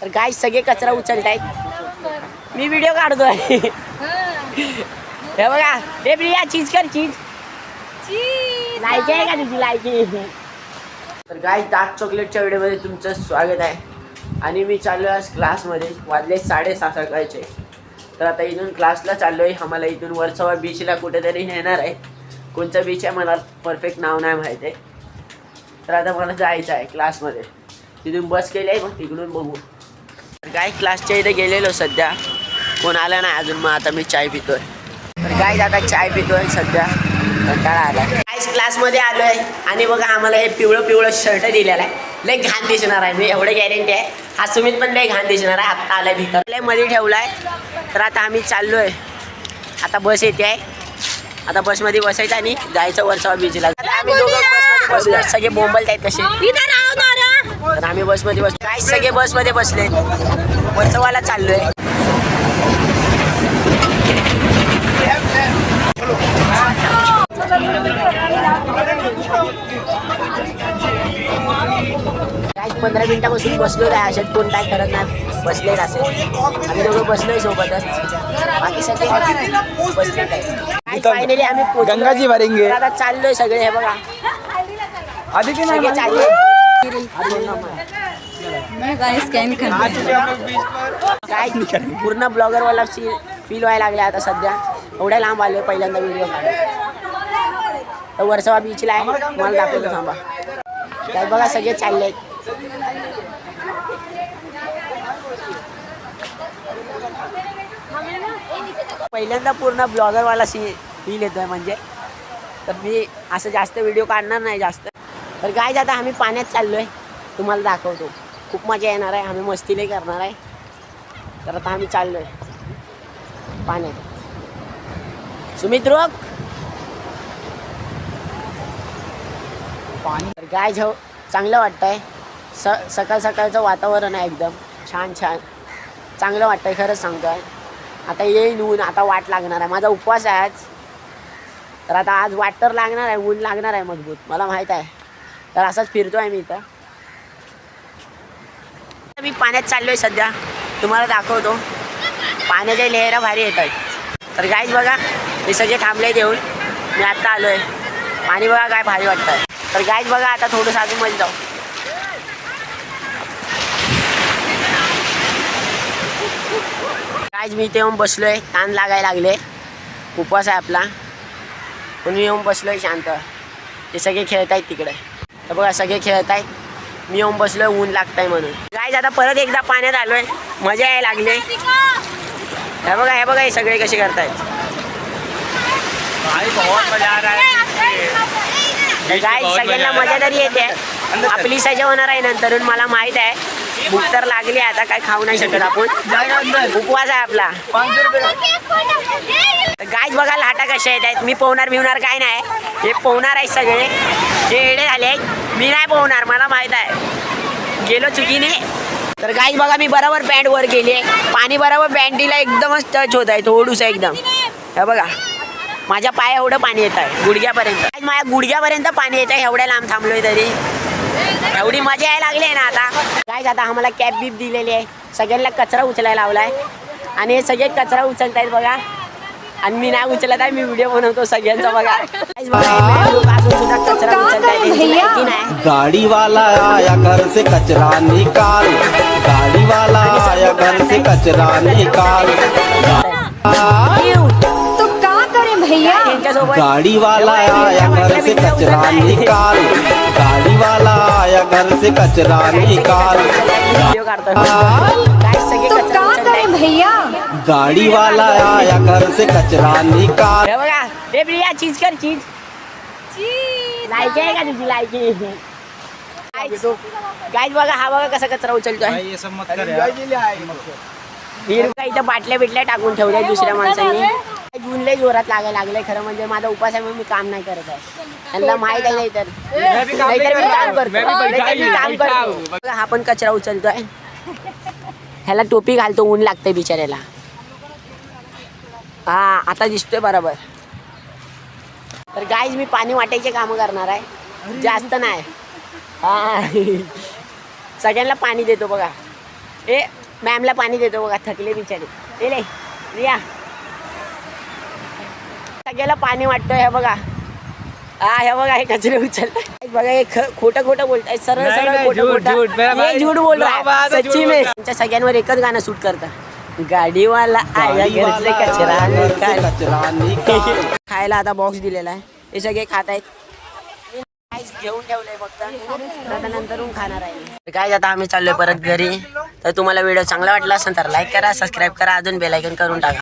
तर गाय सगळे कचरा उचलतायत. मी व्हिडिओ काढतोय. हे बघा, हे प्रिया चीज कर, चीज लायकी आहे का तुझी लायकी. तर गाय डार्क चॉकलेटच्या व्हिडिओमध्ये तुमचं स्वागत आहे. आणि मी चाललो आज क्लासमध्ये. वाजले 6:30 सकाळचे. तर आता इथून क्लासला चाललो आहे. आम्हाला इथून वर्सोवा बीचला कुठेतरी नेणार आहे. कोणतं बीच आहे मला परफेक्ट नाव नाही माहीत आहे. तर आता मला जायचं आहे क्लासमध्ये. तिथून बस केली आहे, मग तिकडून बघू. तर गाय क्लासच्या इथे गेलेलो सध्या, कोण आला नाही अजून. मग आता मी चाय पितोय. तर गाय आता चाय पितोय सध्या, कंटाळा आला. गायस क्लासमध्ये आलो आहे आणि बघा आम्हाला हे पिवळं शर्ट दिलेलं आहे. लय घाण दिसणार आहे, मी एवढं गॅरंटी आहे. हा सुमित पण लय घाण दिसणार आहे. आत्ता आलाय भिकार लय मध्ये ठेवला आहे. तर आता आम्ही चाललो आहे. आता बस येते आहे. आता बसमध्ये बसायचं आणि जायचं वर्सोवा बीचला. आम्ही दोघं बसमध्ये बसलो. सगळे बोंबलत आहेत कसे. तर आम्ही बसमध्ये बसलो. काय सगळे बसमध्ये बसले. वर्सोवाला चाललोय. काय 15 मिनिटापासून बसलो आहे. अशात कोण काय करत नाही, बसले असेल. आम्ही दोघं बसलोय सोबतच. बाकी सगळे बसले काय. फायनली आम्ही गंगाजी भरेंगे. आता चाललोय सगळे. हे बघा आधी की सगळे चालले. काय पूर्ण ब्लॉगरवाला फील व्हायला लागले आता सध्या. एवढ्या लांब आलोय पहिल्यांदा व्हिडिओ काढायला. तर वर्सोवा बीचला आहे, मला दाखवतो थांबा. काय बघा सगळे चालले आहेत. पहिल्यांदा पूर्ण ब्लॉगरवाला फील येतोय म्हणजे. तर मी असं जास्त व्हिडिओ काढणार नाही जास्त. तर काय आता आम्ही पाण्यात चाललोय, तुम्हाला दाखवतो. खूप मजा येणार आहे. आम्ही मस्तीले करणार आहे. तर आता आम्ही चाललोय पाण्यात. सुमित रोक. तर गाय झो चांगलं वाटतंय. सकाळ सकाळचं वातावरण आहे एकदम छान चांगलं वाटतंय खरंच सांगतोय. आता येईल ऊन, आता वाट लागणार आहे. माझा उपवास आहे आज. तर आता आज वाट तर लागणार आहे, ऊन लागणार आहे मजबूत, मला माहीत आहे. तर असंच फिरतो आहे मी इथं. मी पाण्यात चाललोय सध्या, तुम्हाला दाखवतो. पाण्याच्या लहरा भारी येत आहेत. तर गाईज बघा हे सगळे थांबले देऊन. मी आत्ता आलो आहे. पाणी बघा काय भारी वाटतं आहे. तर गाईज बघा आता थोडंसं अजून मध्ये जाऊ. गाईज मी इथे येऊन बसलो आहे. ताण लागायला लागले, उपवास आहे आपला. पण मी येऊन बसलो आहे शांत. ते सगळे खेळत आहेत तिकडे. तर बघा सगळे खेळत आहेत, मी येऊन बसलो ऊन लागतंय म्हणून. गाईज आता परत एकदा पाण्यात आलो आहे, मजा यायला लागली. हे बघा हे सगळे कसे करतायत. गाईज सगळ्यांना मजा तरी येते. आपली सजा होणार आहे नंतर, मला माहीत आहे. भूक तर लागली, आता काय खाऊ नाही शकत आपण, उपवास आहे आपला. गाईज बघा लाटा कशा येत आहेत. मी पोहणार बिवणार काय नाही, हे पोहणार आहेत सगळे. हे एडे झाले आहेत, मी नाही पोहणार, मला माहीत आहे. गेलो चुकीने. तर गाईज बघा मी बरोबर बँड वर गेली आहे. पाणी बरोबर बँडीला एकदमच टच होत आहे, थोडंसं एकदम. हे बघा माझ्या पाया एवढं पाणी येत आहे गुडघ्यापर्यंत. माझ्या गुडघ्यापर्यंत पाणी येत आहे. एवढ्या लांब थांबलोय तरी एवढी मजा यायला लागली आहे ना. आता काय आता आम्हाला कॅब बीप दिलेली आहे. सगळ्यांना कचरा उचलायला लावलाय आणि हे सगळे कचरा उचलत आहेत बघा. आणि मी नाही उचलत आहे, मी व्हिडिओ बनवतो सगळ्यांचा बघा. सुद्धा कचरा उचलताय. गाड़ी वाला आया घर से कचरा निकाल, गाड़ी वाला आया घर से कचरा निकाल. तो क्या करें भैया. गाड़ी वाला आया घर से कचरा निकाल, गाड़ी वाला आया घर से कचरा निकाल. तो क्या करें भैया. गाड़ी वाला आया घर से कचरा निकाल. हे बघा हे प्रिया चीज कर, चीज लायकी आहे का तुझी लायकी. गाईज बघा हा बघा कसा कचरा उचलतोय. इथं बाटल्या बिटल्या टाकून ठेवल्या दुसऱ्या माणसांनी. ऊन लय जोरात लागायला लागले. खरं म्हणजे माझा उपास आहे म्हणून मी काम नाही करत आहे. त्यांना माहित आहे नाही तर मी काम करतो. हा पण कचरा उचलतोय. ह्याला टोपी घालतो, ऊन लागतंय बिचाऱ्याला. हा आता दिसतोय बरोबर. तर गाईज मी पाणी वाटायचे कामं करणार आहे, जास्त नाही. हा सगळ्यांना पाणी देतो बघा. ए मॅमला पाणी देतो बघा, थकले बिचारे. ए ले रिया, सगळ्याला पाणी वाटतंय. हे बघा, हे बघा, हे कचरे उचलताय बघा. हे खोटं खोटं बोलताय, सरळ सरळ खोटं खोटं. हे झूठ बोल रहा है, सच्ची में. तुमच्या सगळ्यांवर एकच गाणं सूट करता, गाडीवाला आया घर से कचरा निकाल. कचरा निकाल. खायला आता बॉक्स दिलेला आहे, हे सगळे खात आहेत. घेऊन ठेवलंय फक्त, आता नंतरून खाणार आहे. काय आता आम्ही चाललोय परत घरी. तर तुम्हाला व्हिडिओ चांगला वाटला असेल तर लाईक करा, सबस्क्राईब करा, अजून बेल आयकॉन करून टाका.